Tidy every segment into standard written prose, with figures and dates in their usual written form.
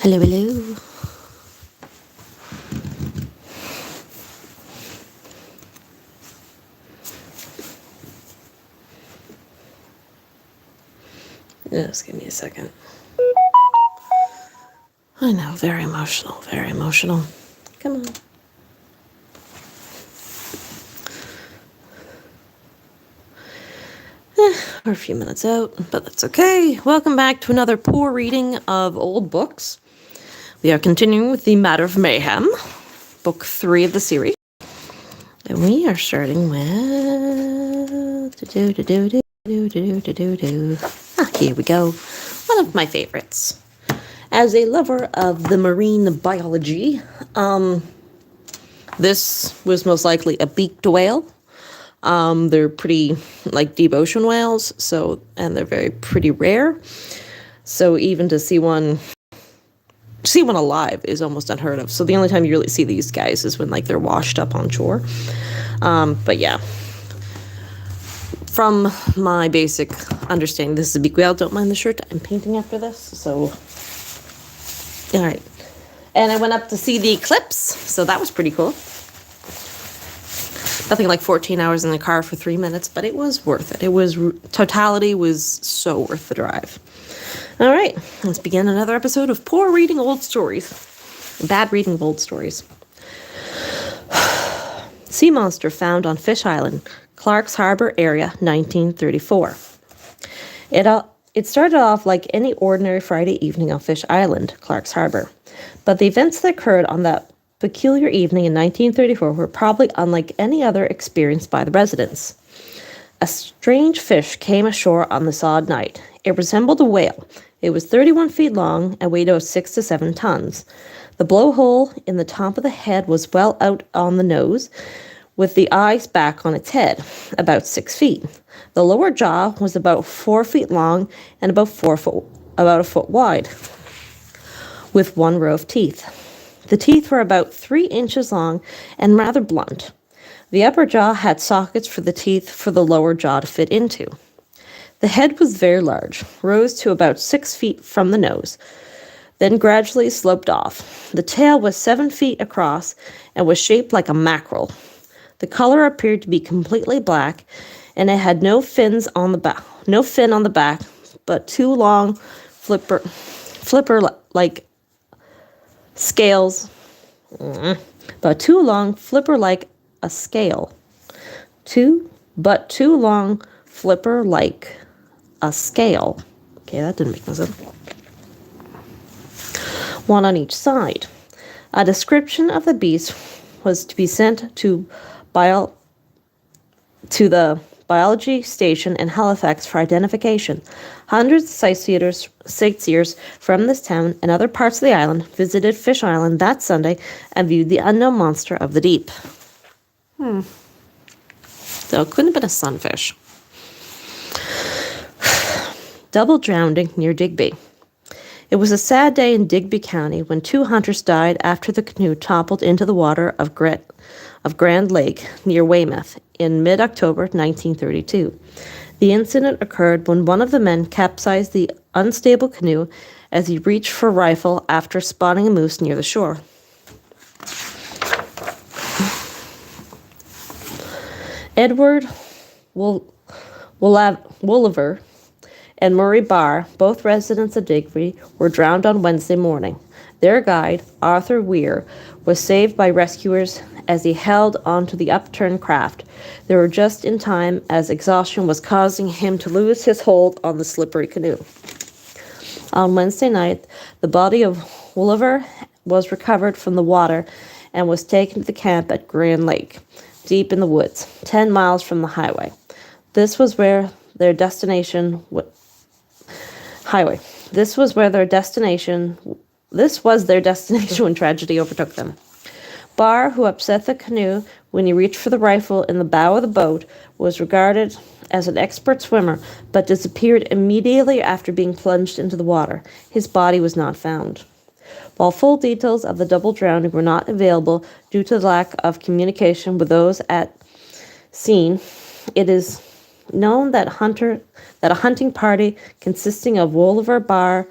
Hello, hello. Just give me a second. I know, very emotional, very emotional. Come on. We're a few minutes out, but that's okay. Welcome back to another poor reading of old books. We are continuing with the Matter of Mayhem, book 3 of the series. And we are starting with... here we go. One of my favorites. As a lover of the marine biology, this was most likely a beaked whale. They're pretty like deep ocean whales, and they're very pretty rare. So even to see one alive is almost unheard of. So the only time you really see these guys is when like they're washed up on shore. But yeah, from my basic understanding, this is a beaked whale. Don't mind the shirt. I'm painting after this. So, all right. And I went up to see the eclipse, so that was pretty cool. Nothing like 14 hours in the car for 3 minutes, but it was worth it. Totality was so worth the drive. All right, let's begin another episode of Poor Reading Old Stories. Bad reading of old stories. Sea monster found on Fish Island, Clark's Harbour area, 1934. It started off like any ordinary Friday evening on Fish Island, Clark's Harbour. But the events that occurred on that peculiar evening in 1934 were probably unlike any other experienced by the residents. A strange fish came ashore on this odd night. It resembled a whale. It was 31 feet long and weighed about 6 to 7 tons. The blowhole in the top of the head was well out on the nose, with the eyes back on its head, about 6 feet. The lower jaw was about 4 feet long and about a foot wide, with one row of teeth. The teeth were about 3 inches long and rather blunt. The upper jaw had sockets for the teeth for the lower jaw to fit into. The head was very large, rose to about 6 feet from the nose, then gradually sloped off. The tail was 7 feet across and was shaped like a mackerel. The color appeared to be completely black, and it had no fin on the back, but 2 long flipper-like scales, but 2 long flipper-like a scale. Two long flipper-like a scale. Okay, that didn't make no sense. One on each side. A description of the beast was to be sent to the biology station in Halifax for identification. Hundreds of sightseers from this town and other parts of the island visited Fish Island that Sunday and viewed the unknown monster of the deep. So it couldn't have been a sunfish. Double drowning near Digby. It was a sad day in Digby County when 2 hunters died after the canoe toppled into the water of Grand Lake near Weymouth in mid-October 1932. The incident occurred when one of the men capsized the unstable canoe as he reached for a rifle after spotting a moose near the shore. Edward Wolliver and Murray Barr, both residents of Digby, were drowned on Wednesday morning. Their guide, Arthur Weir, was saved by rescuers as he held onto the upturned craft. They were just in time as exhaustion was causing him to lose his hold on the slippery canoe. On Wednesday night, the body of Wolliver was recovered from the water and was taken to the camp at Grand Lake, deep in the woods, 10 miles from the highway. This was their destination when tragedy overtook them. Barr, who upset the canoe when he reached for the rifle in the bow of the boat, was regarded as an expert swimmer, but disappeared immediately after being plunged into the water. His body was not found. While full details of the double drowning were not available due to the lack of communication with those at scene, it is known that a hunting party consisting of Wolliver, Barr,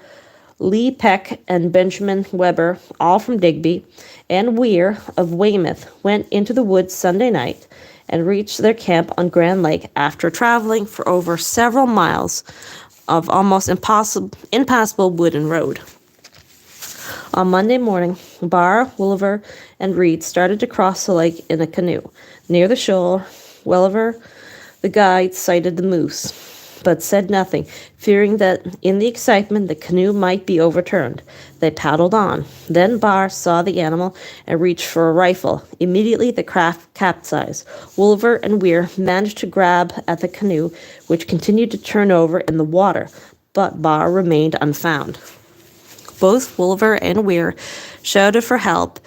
Lee Peck and Benjamin Weber, all from Digby, and Weir of Weymouth went into the woods Sunday night and reached their camp on Grand Lake after traveling for over several miles of almost impassable wooden road. On Monday morning, Barr, Wolliver, and Reed started to cross the lake in a canoe. Near the shore, Wolliver, the guide, sighted the moose, but said nothing, fearing that in the excitement the canoe might be overturned. They paddled on. Then Barr saw the animal and reached for a rifle. Immediately the craft capsized. Wolliver and Weir managed to grab at the canoe, which continued to turn over in the water, but Barr remained unfound. Both Wolliver and Weir shouted for help,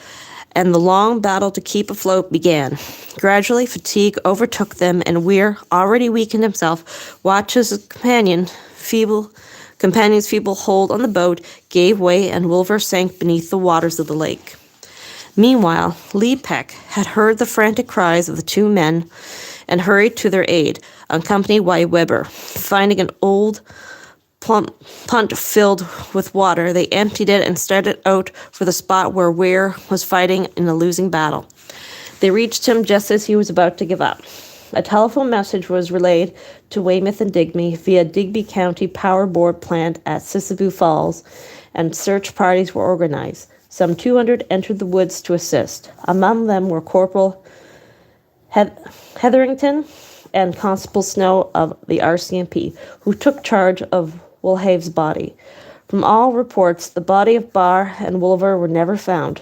and the long battle to keep afloat began. Gradually, fatigue overtook them, and Weir, already weakened himself, watched his companion's feeble hold on the boat gave way, and Wolliver sank beneath the waters of the lake. Meanwhile, Lee Peck had heard the frantic cries of the two men and hurried to their aid, accompanied by Weber. Finding an old punt filled with water, they emptied it and started out for the spot where Weir was fighting in a losing battle. They reached him just as he was about to give up. A telephone message was relayed to Weymouth and Digby via Digby County Power Board plant at Sisebou Falls, and search parties were organized. Some 200 entered the woods to assist. Among them were Corporal Hetherington and Constable Snow of the RCMP, who took charge of Wolhave's body. From all reports, the body of Barr and Wolliver were never found.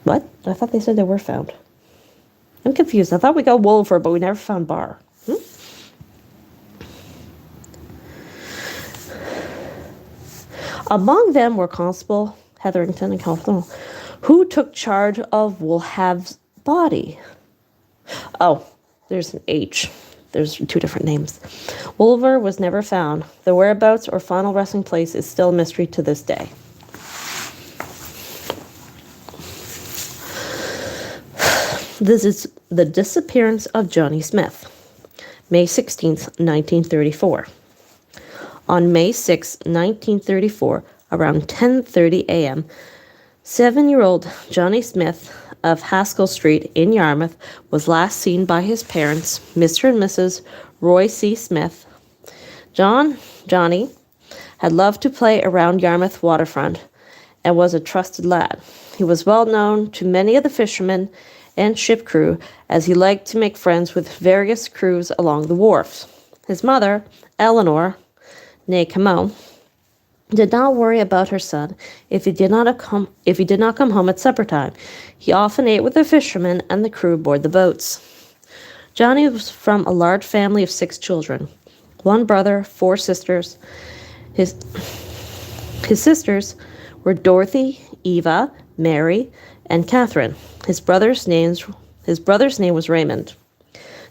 What? I thought they said they were found. I'm confused. I thought we got Wolliver, but we never found Barr. Among them were Constable Hetherington and Constable, who took charge of Wolhave's body. Oh, there's an H. There's two different names. Wolliver was never found. The whereabouts or final resting place is still a mystery to this day. This is the disappearance of Johnnie Smith. May 16th, 1934. On May 6, 1934, around 10:30 a.m., 7-year-old Johnnie Smith of Haskell Street in Yarmouth was last seen by his parents, Mr. and Mrs. Roy C. Smith. Johnnie had loved to play around Yarmouth waterfront and was a trusted lad. He was well known to many of the fishermen and ship crew, as he liked to make friends with various crews along the wharfs. His mother, Eleanor, née Camo, did not worry about her son if he did not come home at supper time. He often ate with the fishermen and the crew aboard the boats. Johnnie was from a large family of 6 children, 1 brother, 4 sisters. His sisters were Dorothy, Eva, Mary, and Catherine. His brother's name was Raymond.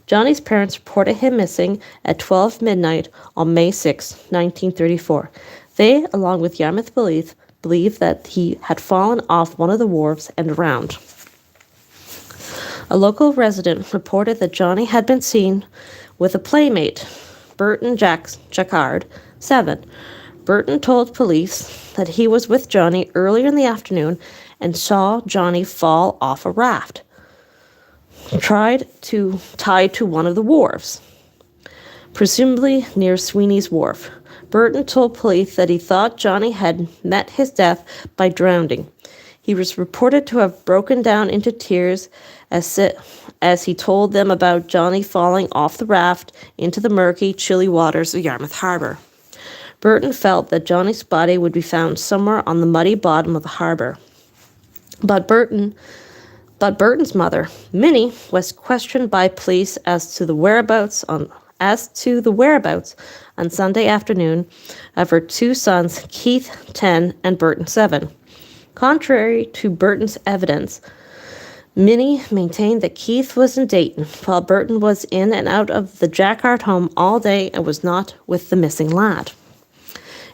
Johnnie's parents reported him missing at 12 midnight on May 6, 1934. They, along with Yarmouth believe that he had fallen off one of the wharves and drowned. A local resident reported that Johnnie had been seen with a playmate, Burton Jacquard, 7. Burton told police that he was with Johnnie earlier in the afternoon and saw Johnnie fall off a raft, tied to one of the wharves, presumably near Sweeney's Wharf. Burton told police that he thought Johnnie had met his death by drowning. He was reported to have broken down into tears as he told them about Johnnie falling off the raft into the murky, chilly waters of Yarmouth Harbour. Burton felt that Johnnie's body would be found somewhere on the muddy bottom of the harbour. But Burton's mother, Minnie, was questioned by police as to the whereabouts on Sunday afternoon of her 2 sons, Keith, 10, and Burton, 7. Contrary to Burton's evidence, Minnie maintained that Keith was in Dayton, while Burton was in and out of the Jacquard home all day and was not with the missing lad.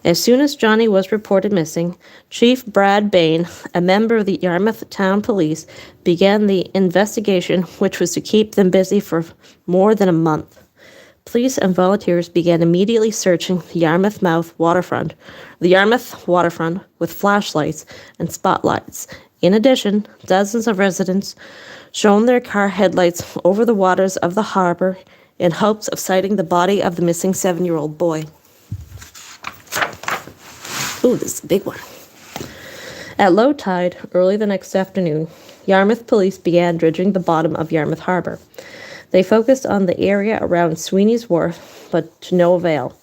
As soon as Johnnie was reported missing, Chief Brad Bain, a member of the Yarmouth Town Police, began the investigation, which was to keep them busy for more than a month. Police and volunteers began immediately searching the Yarmouth waterfront with flashlights and spotlights. In addition, dozens of residents shone their car headlights over the waters of the harbour in hopes of sighting the body of the missing 7-year-old boy. Ooh, this is a big one. At low tide, early the next afternoon, Yarmouth police began dredging the bottom of Yarmouth Harbour. They focused on the area around Sweeney's Wharf, but to no avail.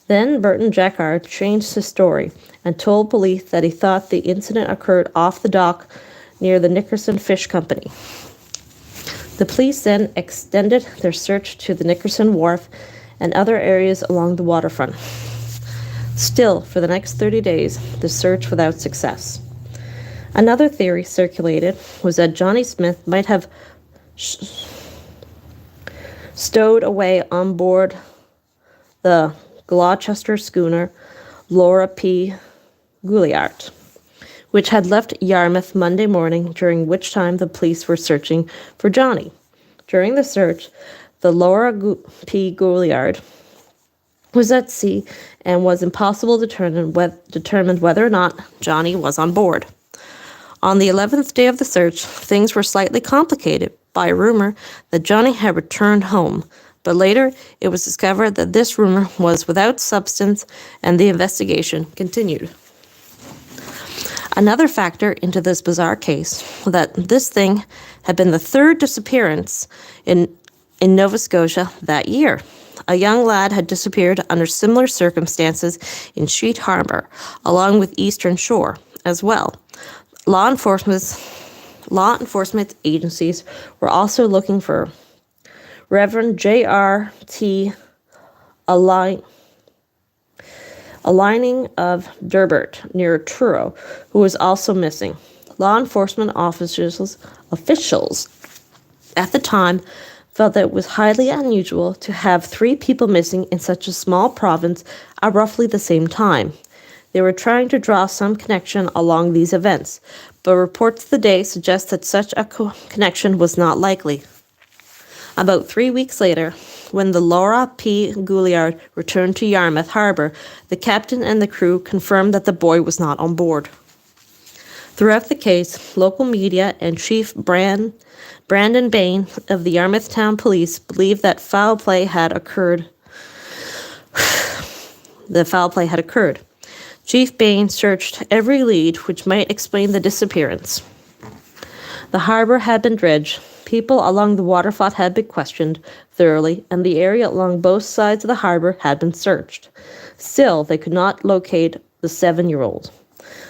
Then Burton Jacquard changed his story and told police that he thought the incident occurred off the dock near the Nickerson Fish Company. The police then extended their search to the Nickerson Wharf and other areas along the waterfront. Still, for the next 30 days, the search without success. Another theory circulated was that Johnnie Smith might have stowed away on board the Gloucester schooner Laura P. Gouliart, which had left Yarmouth Monday morning, during which time the police were searching for Johnnie. During the search, the Laura P. Gouliart was at sea and was impossible to determine whether or not Johnnie was on board. On the 11th day of the search, things were slightly complicated by a rumor that Johnnie had returned home, but later it was discovered that this rumor was without substance and the investigation continued. Another factor into this bizarre case was that this thing had been the third disappearance in Nova Scotia that year. A young lad had disappeared under similar circumstances in Sheet Harbour, along with Eastern Shore as well. Law enforcement agencies were also looking for Reverend J.R.T. Aligning of Durbert near Truro, who was also missing. Law enforcement officials at the time felt that it was highly unusual to have 3 people missing in such a small province at roughly the same time. They were trying to draw some connection along these events, but reports of the day suggest that such a connection was not likely. About 3 weeks later, when the Laura P. Gouliart returned to Yarmouth Harbour, the captain and the crew confirmed that the boy was not on board. Throughout the case, local media and Chief Brandon Bain of the Yarmouth Town Police believed that foul play had occurred. Chief Bain searched every lead which might explain the disappearance. The harbour had been dredged, people along the waterfront had been questioned thoroughly, and the area along both sides of the harbour had been searched. Still, they could not locate the 7-year-old.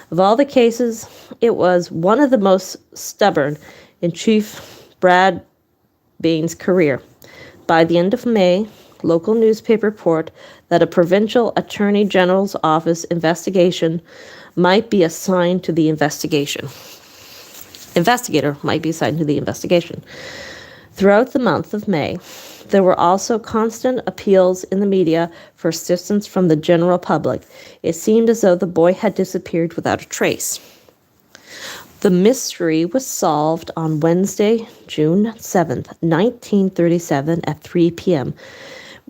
Of all the cases, it was one of the most stubborn in Chief Brad Bain's career. By the end of May, local newspaper report that a provincial attorney general's office investigation might be assigned to the investigation. Investigator might be assigned to the investigation. Throughout the month of May, there were also constant appeals in the media for assistance from the general public. It seemed as though the boy had disappeared without a trace. The mystery was solved on Wednesday, June 7th, 1937 at 3 p.m.,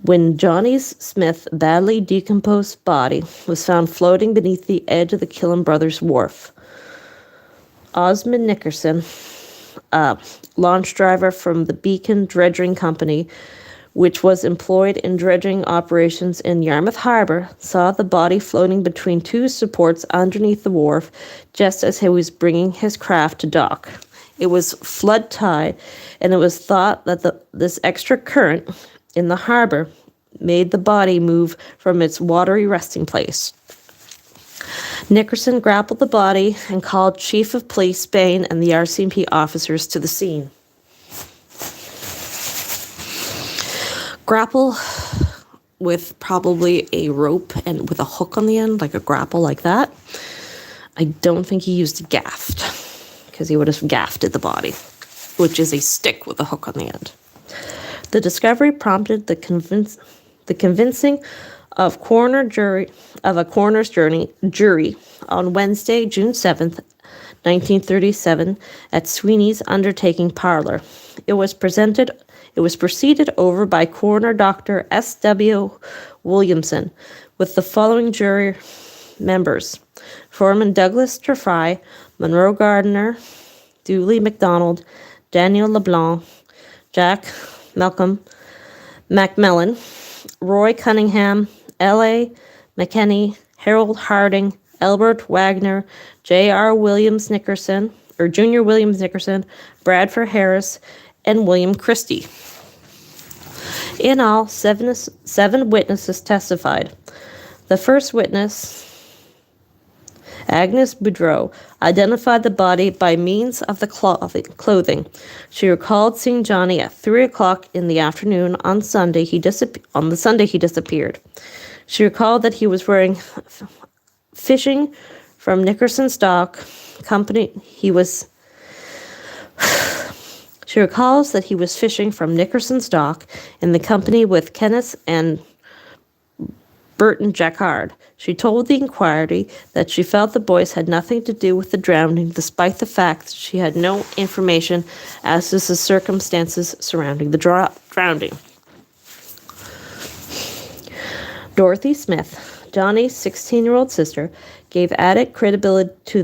when Johnnie Smith's badly decomposed body was found floating beneath the edge of the Killen Brothers Wharf. Osmond Nickerson, a launch driver from the Beacon Dredging Company, which was employed in dredging operations in Yarmouth Harbour, saw the body floating between 2 supports underneath the wharf just as he was bringing his craft to dock. It was flood tide, and it was thought that this extra current in the harbour made the body move from its watery resting place. Nickerson grappled the body and called Chief of Police Bain and the RCMP officers to the scene. Grapple with probably a rope and with a hook on the end, like a grapple like that. I don't think he used a gaff, because he would have gaffed the body, which is a stick with a hook on the end. The discovery prompted the convincing of a coroner's jury on Wednesday, June 7th, 1937, at Sweeney's Undertaking Parlour. It was presented It was presided over by Coroner Dr. S.W. Williamson, with the following jury members: Foreman Douglas Trefry, Monroe Gardner, Dooley MacDonald, Daniel LeBlanc, Jack Malcolm Macmillan, Roy Cunningham, L.A. McKenney, Harold Harding, Albert Wagner, J.R. Williams Nickerson, or Junior Williams Nickerson, Bradford Harris, and William Christie. In all, seven witnesses testified. The first witness, Agnes Boudreau, identified the body by means of the clothing. She recalled seeing Johnnie at 3 o'clock in the afternoon on the Sunday he disappeared. She recalled that he was wearing fishing from Nickerson's Dock Company. She recalls that he was fishing from Nickerson's Dock in the company with Kenneth and Burton Jacquard. She told the inquiry that she felt the boys had nothing to do with the drowning, despite the fact that she had no information as to the circumstances surrounding the drowning. Dorothy Smith, Johnnie's 16-year-old sister, gave added credibility to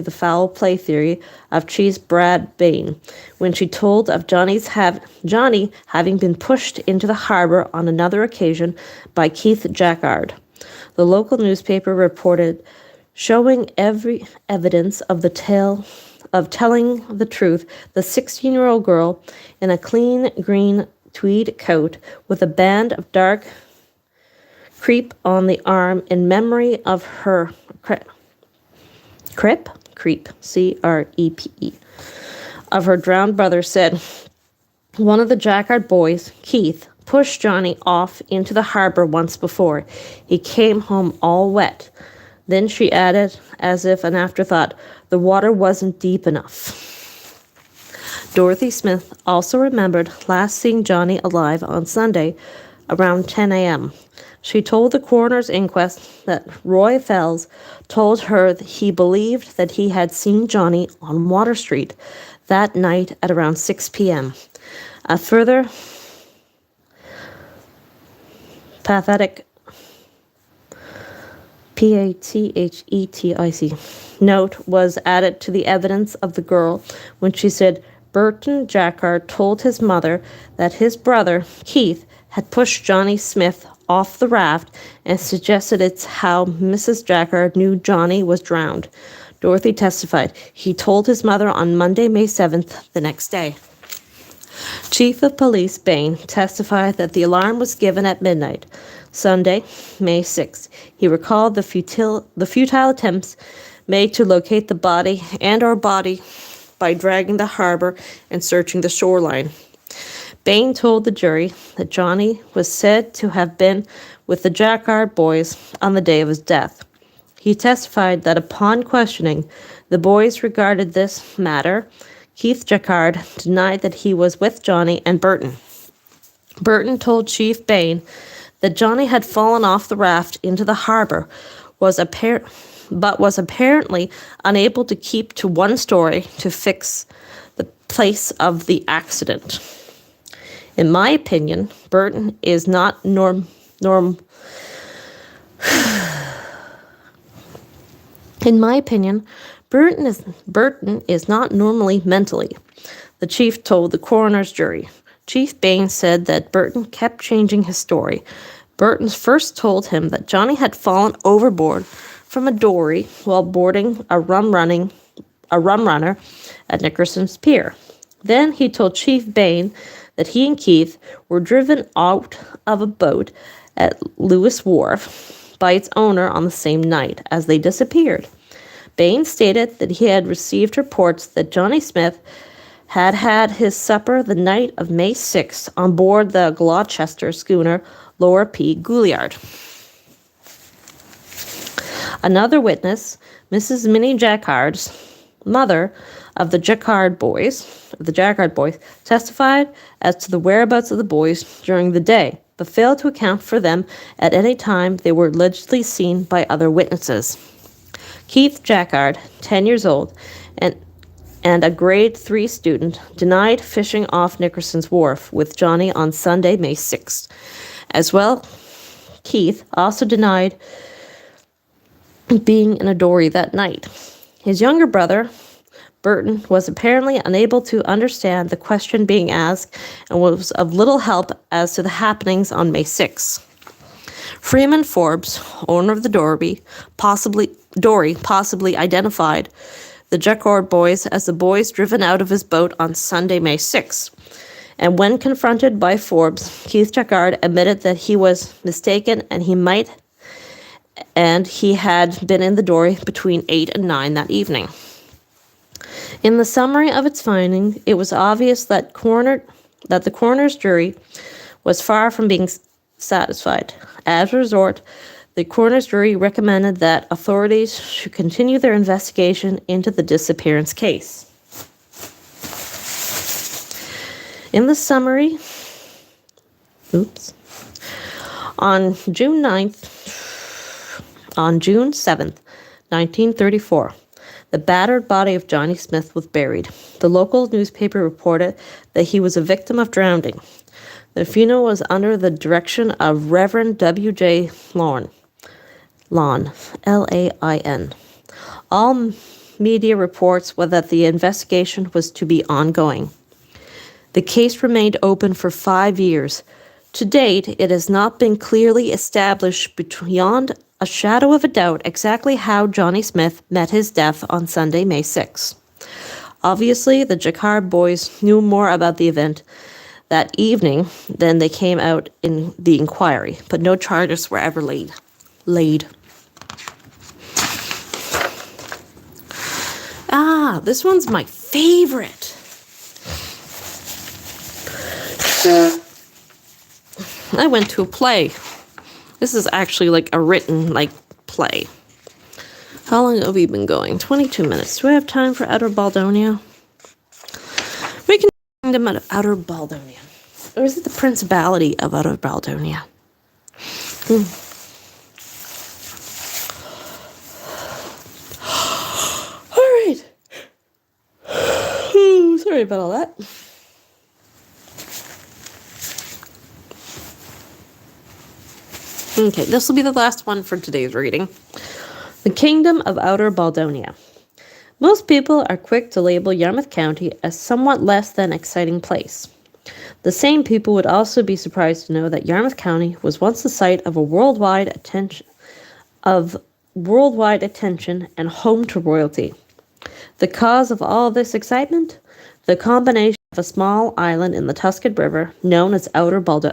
the foul play theory of Chief Brad Bain when she told of Johnnie having been pushed into the harbour on another occasion by Keith Jacquard. The local newspaper reported showing every evidence of telling the truth. The 16-year-old girl in a clean green tweed coat with a band of dark crepe on the arm in memory of her crepe, C-R-E-P-E, of her drowned brother, said one of the Jacquard boys, Keith, pushed Johnnie off into the harbour once before. He came home all wet. Then she added, as if an afterthought, the water wasn't deep enough. Dorothy Smith also remembered last seeing Johnnie alive on Sunday around 10 a.m. She told the coroner's inquest that Roy Fells told her that he believed that he had seen Johnnie on Water Street that night at around 6 p.m. A further pathetic P-A-T-H-E-T-I-C note was added to the evidence of the girl when she said Burton Jacquard told his mother that his brother, Keith, had pushed Johnnie Smith off the raft and suggested it's how Mrs. Jacquard knew Johnnie was drowned. Dorothy testified he told his mother on Monday, May 7th, the next day. Chief of Police Bain testified that the alarm was given at midnight, Sunday, May 6th. He recalled the futile attempts made to locate the body by dragging the harbour and searching the shoreline. Bain told the jury that Johnnie was said to have been with the Jacquard boys on the day of his death. He testified that upon questioning the boys regarded this matter, Keith Jacquard denied that he was with Johnnie and Burton. Burton told Chief Bain that Johnnie had fallen off the raft into the harbour, but was apparently unable to keep to one story to fix the place of the accident. In my opinion, Burton is not In my opinion, Burton is not normally mentally, the chief told the coroner's jury. Chief Bain said that Burton kept changing his story. Burton first told him that Johnnie had fallen overboard from a dory while boarding a rum runner at Nickerson's Pier. Then he told Chief Bain that he and Keith were driven out of a boat at Lewis Wharf by its owner on the same night as they disappeared. Bain stated that he had received reports that Johnnie Smith had had his supper the night of May 6th on board the Gloucester schooner Laura P. Gouliard. Another witness, Mrs. Minnie Jacquard's mother of the Jacquard boys, testified as to the whereabouts of the boys during the day, but failed to account for them at any time they were allegedly seen by other witnesses. Keith Jacquard, 10 years old, and and a grade 3 student denied fishing off Nickerson's Wharf with Johnnie on Sunday, May 6th. As well, Keith also denied being in a dory that night. His younger brother, Burton, was apparently unable to understand the question being asked and was of little help as to the happenings on May 6. Freeman Forbes, owner of the dory, possibly identified the Jacquard boys as the boys driven out of his boat on Sunday, May 6. And when confronted by Forbes, Keith Jacquard admitted that he was mistaken and he had been in the dory between 8 and 9 that evening. In the summary of its finding, it was obvious that the coroner's jury was far from being satisfied. As a result, the coroner's jury recommended that authorities should continue their investigation into the disappearance case. In the summary, on June 7th, 1934, the battered body of Johnnie Smith was buried. The local newspaper reported that he was a victim of drowning. The funeral was under the direction of Reverend W.J. Lawn, L-A-I-N. All media reports were that the investigation was to be ongoing. The case remained open for 5 years. To date, it has not been clearly established beyond a shadow of a doubt exactly how Johnnie Smith met his death on Sunday, May 6. Obviously, the Jacquard boys knew more about the event that evening than they came out in the inquiry, but no charges were ever laid. This one's my favorite. I went to a play. This is actually like a written play. How long have we been going? 22 minutes. Do we have time for Outer Baldonia? We can Kingdom of Outer Baldonia. Or is it the Principality of Outer Baldonia? Alright. Sorry about all that. Okay, this will be the last one for today's reading. The Kingdom of Outer Baldonia. Most people are quick to label Yarmouth County a somewhat less than exciting place. The same people would also be surprised to know that Yarmouth County was once the site of worldwide attention and home to royalty. The cause of all this excitement? The combination of a small island in the Tuscan River, known as Outer Baldy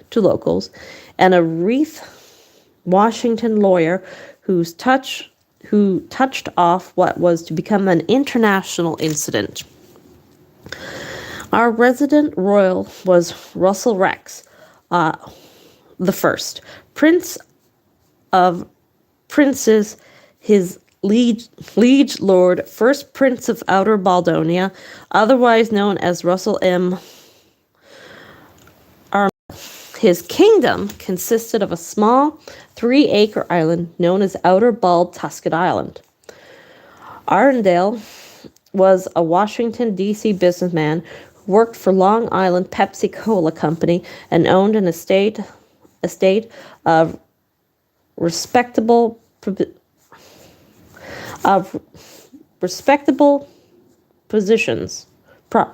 to locals, and a Reith Washington lawyer who touched off what was to become an international incident. Our resident royal was Russell Rex, the first Prince of Princes, his liege lord, first Prince of Outer Baldonia, otherwise known as Russell M. His kingdom consisted of a small 3-acre island known as Outer Bald Tuscan Island. Arundel was a Washington, D.C. businessman who worked for Long Island Pepsi Cola Company and owned an estate of respectable positions. Propor.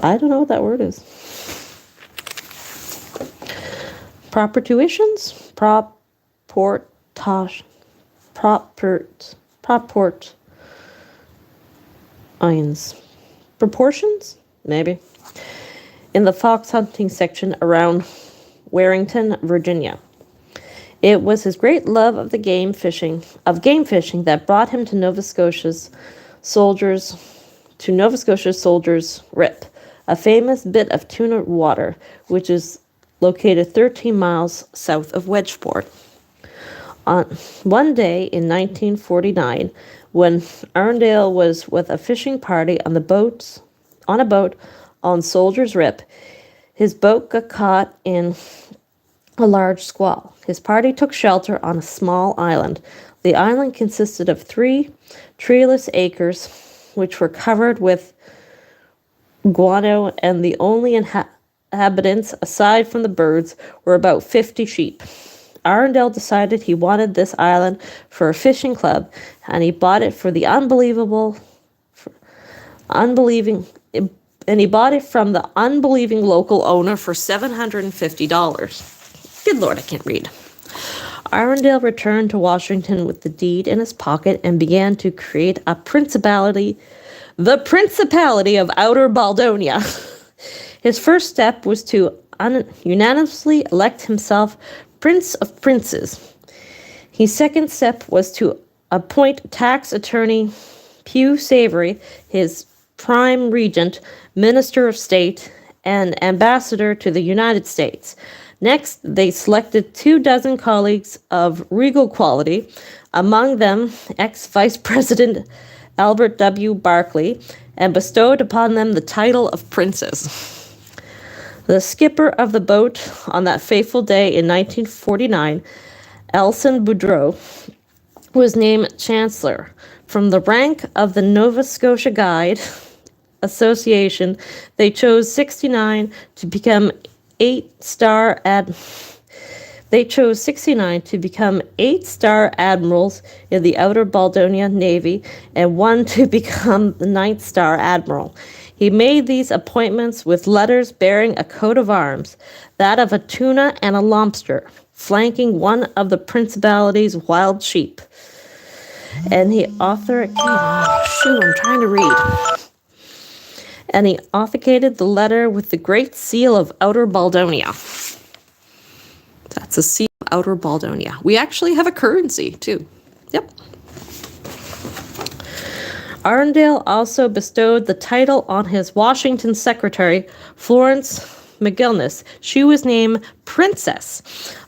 I don't know what that word is. Proper tuitions? Proportions? Maybe. In the fox hunting section around Warrington, Virginia. It was his great love of game fishing that brought him to Nova Scotia's Soldiers Rip, a famous bit of tuna water, which is located 13 miles south of Wedgeport. On one day in 1949, when Arundel was with a fishing party on a boat on Soldiers Rip, His boat got caught in a large squall. His party took shelter on a small island. The island consisted of 3 treeless acres, which were covered with guano, and the only inhabitants, aside from the birds, were about 50 sheep. Arundel decided he wanted this island for a fishing club, and he bought it from the unbelieving local owner for $750. Good Lord, I can't read. Arundel returned to Washington with the deed in his pocket and began to create a principality, the Principality of Outer Baldonia. His first step was to unanimously elect himself Prince of Princes. His second step was to appoint tax attorney Hugh Savory, his prime regent, minister of state, and ambassador to the United States. Next, they selected 24 colleagues of regal quality, among them ex-Vice President Albert W. Barclay, and bestowed upon them the title of princes. The skipper of the boat on that fateful day in 1949, Elson Boudreau, was named Chancellor. From the rank of the Nova Scotia Guide Association, they chose 69 to become 8-star admirals in the Outer Baldonia Navy and 1 to become the 9th-star admiral. He made these appointments with letters bearing a coat of arms, that of a tuna and a lobster, flanking one of the principality's wild sheep. And he authenticated the letter with the Great Seal of Outer Baldonia. That's a seal of Outer Baldonia. We actually have a currency, too. Yep. Arundel also bestowed the title on his Washington secretary, Florence McGillness. She was named Princess.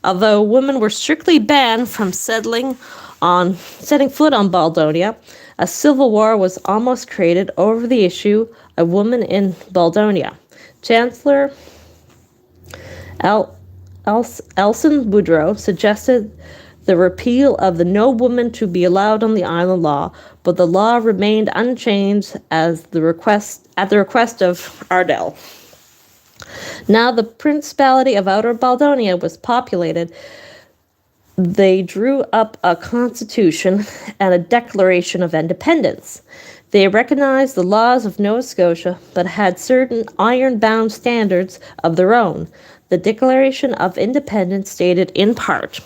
Although women were strictly banned from setting foot on Baldonia, a civil war was almost created over the issue of women in Baldonia. Chancellor Elson Boudreau suggested the repeal of the no woman to be allowed on the island law, but the law remained unchanged at the request of Arundel. Now the Principality of Outer Baldonia was populated. They drew up a constitution and a declaration of independence. They recognized the laws of Nova Scotia, but had certain iron-bound standards of their own. The Declaration of Independence stated in part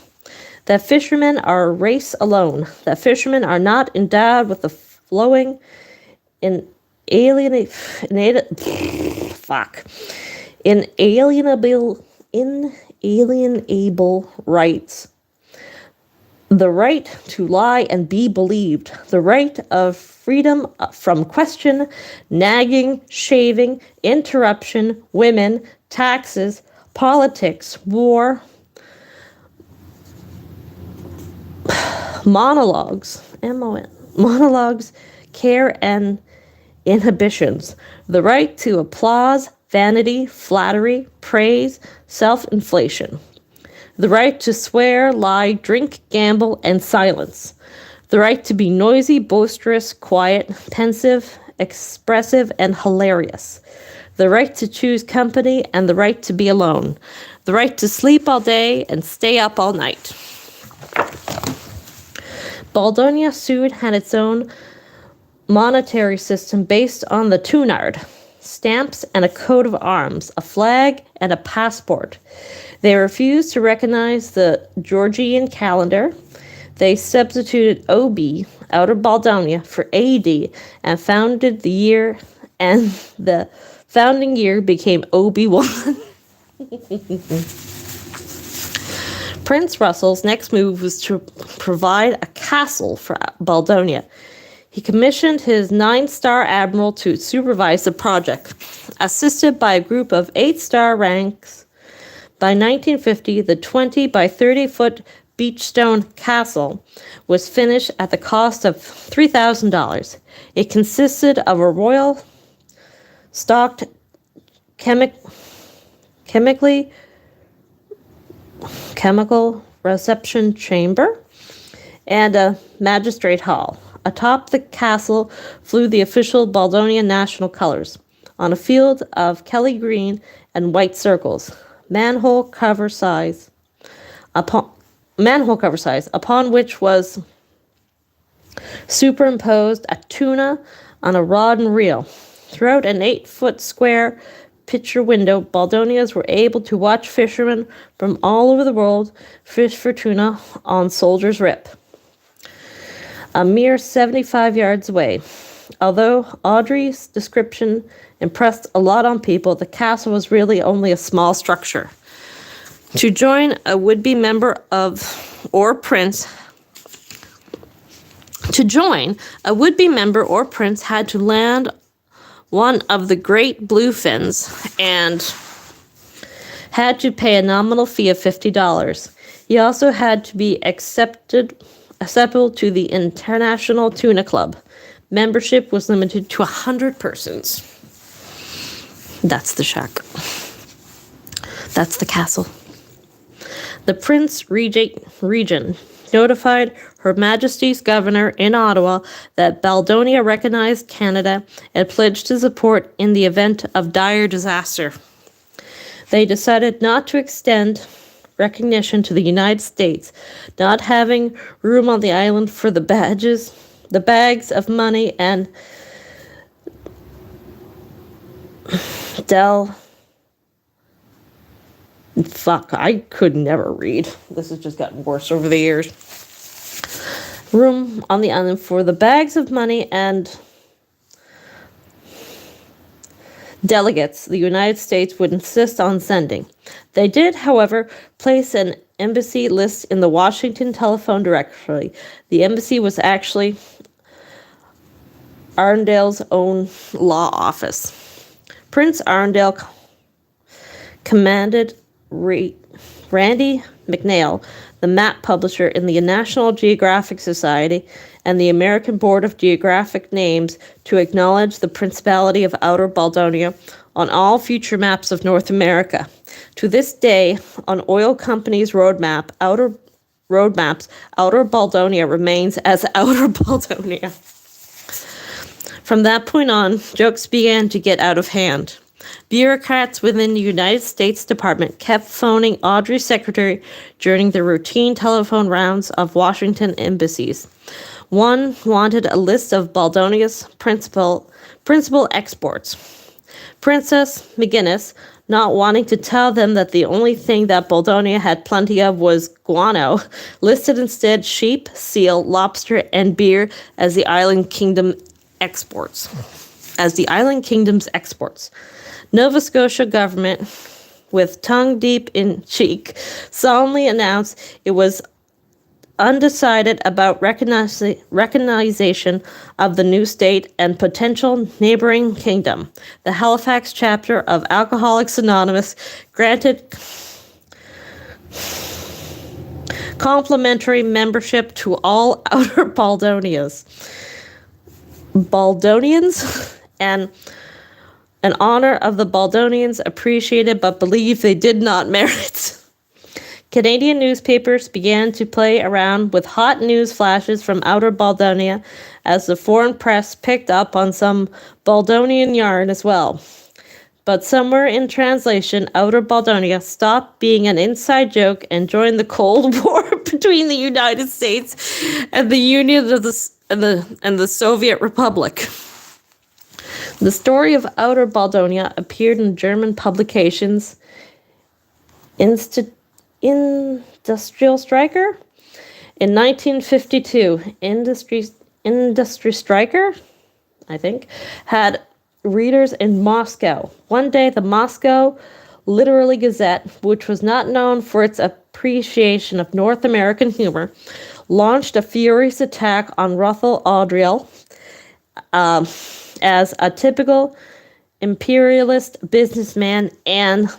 that fishermen are a race alone, that fishermen are not endowed with the flowing inalienable rights. The right to lie and be believed, the right of freedom from question, nagging, shaving, interruption, women, taxes, politics, war, monologues, care, and inhibitions, the right to applause, vanity, flattery, praise, self-inflation, the right to swear, lie, drink, gamble, and silence, the right to be noisy, boisterous, quiet, pensive, expressive, and hilarious, the right to choose company, and the right to be alone, the right to sleep all day and stay up all night. Baldonia soon had its own monetary system based on the tunard, stamps and a coat of arms, a flag, and a passport. They refused to recognize the Georgian calendar. They substituted OB, Outer Baldonia, for AD and founded the year, and the founding year became OB1. Prince Russell's next move was to provide a castle for Baldonia. He commissioned his 9-star admiral to supervise the project, assisted by a group of 8-star ranks. By 1950, the 20 by 30-foot beachstone castle was finished at the cost of $3,000. It consisted of a royal stocked chemical reception chamber, and a magistrate hall. Atop the castle flew the official Baldonia national colors on a field of Kelly green and white circles, manhole cover size, upon which was superimposed a tuna on a rod and reel. Throughout an 8-foot square picture window, Baldonians were able to watch fishermen from all over the world fish for tuna on Soldier's Rip, a mere 75 yards away. Although Audrey's description impressed a lot on people, the castle was really only a small structure. To join a would-be member or prince had to land one of the great bluefins and had to pay a nominal fee of $50. He also had to be acceptable to the International Tuna Club. Membership was limited to 100 persons. That's the shack. That's the castle. The Prince Regent notified Her Majesty's Governor in Ottawa that Baldonia recognized Canada and pledged to support in the event of dire disaster. They decided not to extend recognition to the United States, not having room on the island for the bags of money, and I could never read. This has just gotten worse over the years. Room on the island for the bags of money and delegates the United States would insist on sending. They did, however, place an embassy list in the Washington telephone directory. The embassy was actually Arundel's own law office. Prince Arundel commanded Randy McNeil, the map publisher in the National Geographic Society and the American Board of Geographic Names, to acknowledge the Principality of Outer Baldonia on all future maps of North America. To this day, on oil companies' roadmaps, Outer Baldonia remains as Outer Baldonia. From that point on, jokes began to get out of hand. Bureaucrats within the United States Department kept phoning Audrey's secretary during the routine telephone rounds of Washington embassies. One wanted a list of Baldonia's principal exports. Princess McGuinness, not wanting to tell them that the only thing that Baldonia had plenty of was guano, listed instead sheep, seal, lobster, and beer as the island kingdom's exports. Nova Scotia government, with tongue deep in cheek, solemnly announced it was undecided about recognition of the new state and potential neighboring kingdom. The Halifax chapter of Alcoholics Anonymous granted complimentary membership to all Outer Baldonians, and an honor of the Baldonians appreciated but believed they did not merit. Canadian newspapers began to play around with hot news flashes from Outer Baldonia as the foreign press picked up on some Baldonian yarn as well. But somewhere in translation, Outer Baldonia stopped being an inside joke and joined the Cold War between the United States and the Union of the Soviet Republic. The story of Outer Baldonia appeared in German publications Industrial Striker in 1952. Industry Striker, I think, had readers in Moscow. One day, the Moscow Literary Gazette, which was not known for its appreciation of North American humor, launched a furious attack on Russell Audriel as a typical imperialist businessman and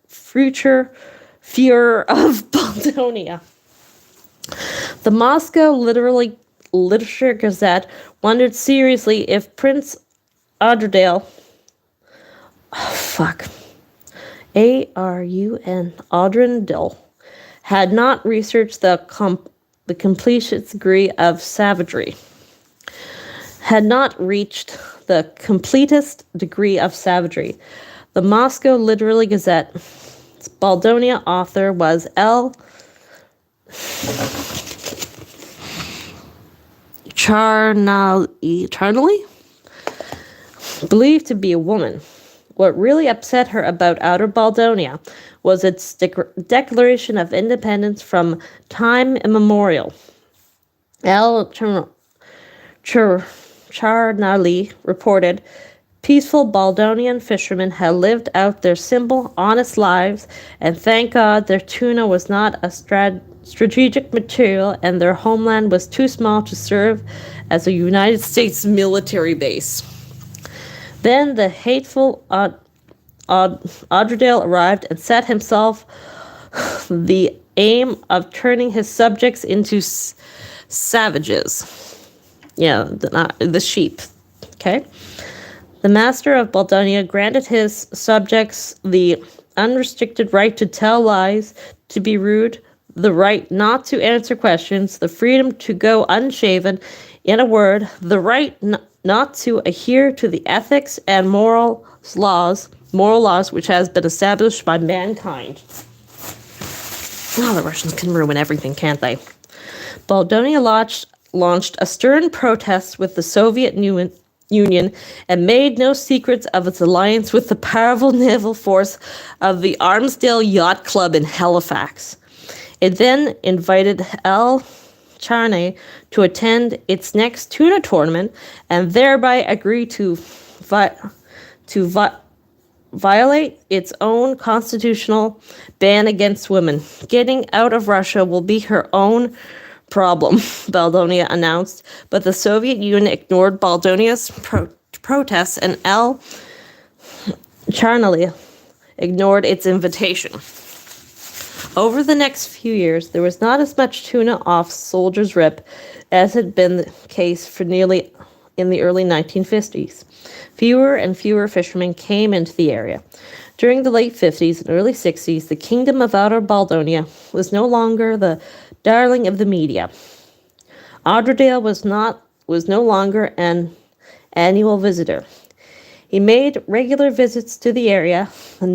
future Führer of Baldonia. The Moscow Literature Gazette wondered seriously if Prince Audriel A-R-U-N, Audrindle, had not researched the completest degree of savagery. Had not reached the completest degree of savagery. The Moscow Literary Gazette's Baldonia author was L. Charnley, believed to be a woman. What really upset her about Outer Baldonia was its declaration of independence from time immemorial. L. Charnley reported, peaceful Baldonian fishermen had lived out their simple, honest lives, and thank God their tuna was not a strategic material and their homeland was too small to serve as a United States military base. Then the hateful Audrindle arrived and set himself the aim of turning his subjects into savages. Yeah, the sheep. Okay? The master of Baldonia granted his subjects the unrestricted right to tell lies, to be rude, the right not to answer questions, the freedom to go unshaven, in a word, the right not to adhere to the ethics and moral laws which has been established by mankind. Oh, the Russians can ruin everything, can't they? Baldonia launched a stern protest with the Soviet Union and made no secrets of its alliance with the powerful naval force of the Armsdale Yacht Club in Halifax. It then invited L. Charney to attend its next tuna tournament and thereby agreed to violate its own constitutional ban against women. Getting out of Russia will be her own problem, Baldonia announced, but the Soviet Union ignored Baldonia's protests and L. Charney ignored its invitation. Over the next few years, there was not as much tuna off Soldier's Rip as had been the case for nearly in the early 1950s. Fewer and fewer fishermen came into the area. During the late 50s and early 60s, the kingdom of Outer Baldonia was no longer the darling of the media. Audrindle was no longer an annual visitor. He made regular visits to the area. The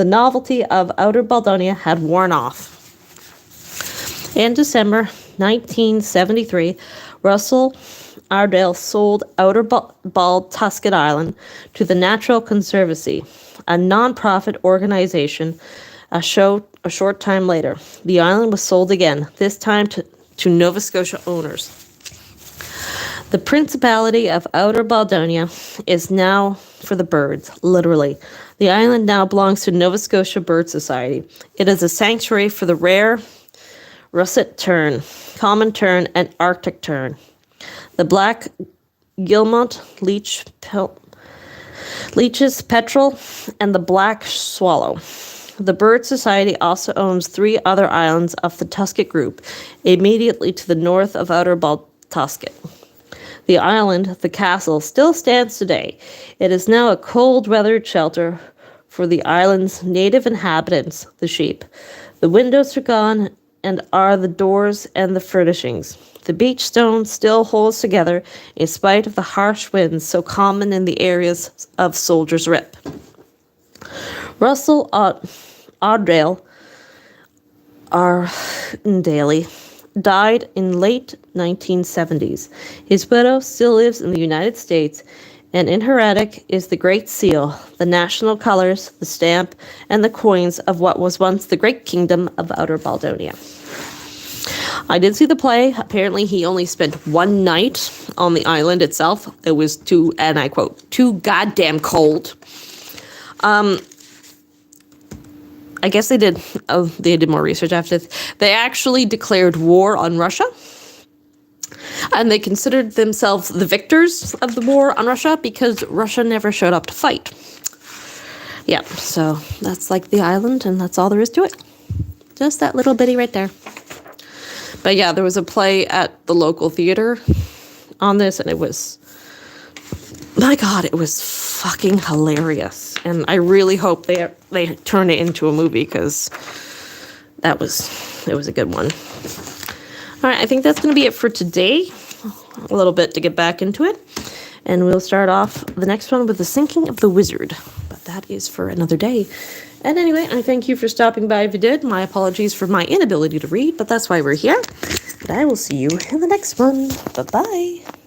novelty of Outer Baldonia had worn off. In December 1973, Russell Ardell sold Outer Baltuscan Island to the Natural Conservancy, a non-profit organization. A short time later, the island was sold again, this time to Nova Scotia owners. The Principality of Outer Baldonia is now for the birds, literally. The island now belongs to Nova Scotia Bird Society. It is a sanctuary for the rare russet tern, common tern, and Arctic tern. The black guillemot, leech's petrel, and the black swallow. The Bird Society also owns 3 other islands of the Tuscan group, immediately to the north of Outer Baltuscan. The island, the castle, still stands today. It is now a cold-weathered shelter for the island's native inhabitants, the sheep. The windows are gone, and are the doors and the furnishings. The beach stone still holds together in spite of the harsh winds so common in the areas of Soldier's Rip. Russell Ardell died in late 1970s. His widow still lives in the United States, and in her attic is the Great Seal, the national colors, the stamp, and the coins of what was once the great kingdom of Outer Baldonia. I did see the play. Apparently, he only spent one night on the island itself. It was too, and I quote, too goddamn cold. I guess they did more research after this. They actually declared war on Russia. And they considered themselves the victors of the war on Russia because Russia never showed up to fight. Yeah, so that's like the island, and that's all there is to it. Just that little bitty right there. But yeah, there was a play at the local theater on this, and it was, my God, it was fucking hilarious. And I really hope they turn it into a movie, because it was a good one. All right, I think that's going to be it for today. A little bit to get back into it. And we'll start off the next one with The Sinking of the Wizard. But that is for another day. And anyway, I thank you for stopping by if you did. My apologies for my inability to read, but that's why we're here. And I will see you in the next one. Bye-bye.